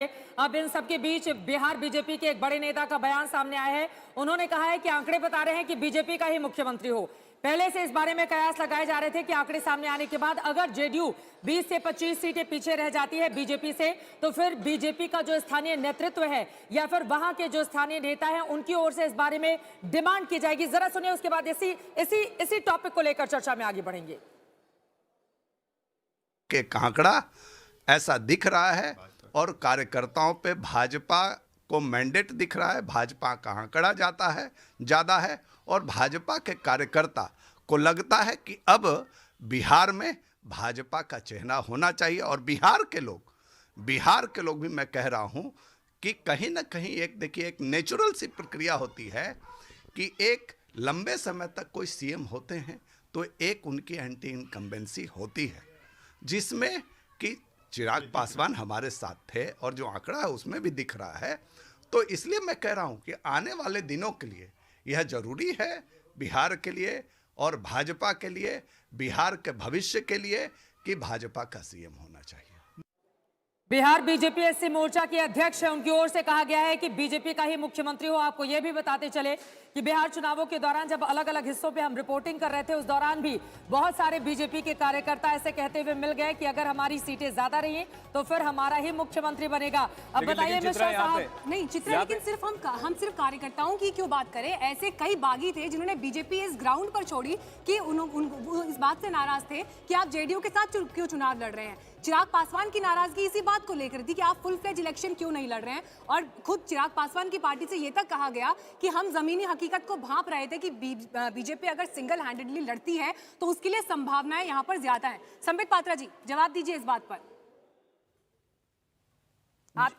अब इन सबके बीच बिहार बीजेपी के एक बड़े नेता का बयान सामने आया है। उन्होंने कहा है कि आंकड़े बता रहे हैं कि बीजेपी का ही मुख्यमंत्री हो। पहले से इस बारे में कयास लगाए जा रहे थे कि आंकड़े सामने आने के बाद अगर जेडीयू 20 से 25 सीटें पीछे रह जाती है बीजेपी से, तो फिर बीजेपी का जो स्थानीय नेतृत्व है या फिर वहां के जो स्थानीय नेता हैं उनकी ओर से इस बारे में डिमांड की जाएगी। जरा सुनिए, उसके बाद इसी टॉपिक को लेकर चर्चा में आगे बढ़ेंगे। के आंकड़ा ऐसा दिख रहा है और कार्यकर्ताओं पे भाजपा को मैंडेट दिख रहा है, भाजपा का आंकड़ा जाता है ज़्यादा है और भाजपा के कार्यकर्ता को लगता है कि अब बिहार में भाजपा का चेहरा होना चाहिए। और बिहार के लोग भी मैं कह रहा हूं कि कहीं ना कहीं एक देखिए एक नेचुरल सी प्रक्रिया होती है कि एक लंबे समय तक कोई सीएम होते हैं तो एक उनकी एंटी इनकम्बेंसी होती है, जिसमें कि चिराग पासवान हमारे साथ थे और जो आंकड़ा है उसमें भी दिख रहा है। तो इसलिए मैं कह रहा हूं कि आने वाले दिनों के लिए यह जरूरी है, बिहार के लिए और भाजपा के लिए, बिहार के भविष्य के लिए, कि भाजपा का सीएम होना चाहिए। बिहार बीजेपी एससी मोर्चा के अध्यक्ष है, उनकी ओर से कहा गया है कि बीजेपी का ही मुख्यमंत्री हो। आपको यह भी बताते चले कि बिहार चुनावों के दौरान जब अलग अलग हिस्सों पे हम रिपोर्टिंग कर रहे थे, उस दौरान भी बहुत सारे बीजेपी के कार्यकर्ता ऐसे कहते हुए मिल गए कि अगर हमारी सीटें ज्यादा रही तो फिर हमारा ही मुख्यमंत्री बनेगा। अब बताइए मिश्रा साहब। नहीं चित्रा, लेकिन हम सिर्फ कार्यकर्ताओं की क्यों बात करें? ऐसे कई बागी थे जिन्होंने बीजेपी इस ग्राउंड पर छोड़ी कि वो इस बात से नाराज थे कि आप जेडीयू के साथ क्यों चुनाव लड़ रहे हैं। चिराग पासवान की नाराजगी इसी बात को लेकर थी कि आप फुल फ्लेज इलेक्शन क्यों नहीं लड़ रहे हैं। और खुद चिराग पासवान की पार्टी से ये तक कहा गया कि हम जमीनी हकीकत को भांप रहे थे कि बीजेपी अगर सिंगल हैंडेडली लड़ती है तो उसके लिए संभावनाएं यहां पर ज्यादा है। संबित पात्रा जी, जवाब दीजिए इस बात पर। आप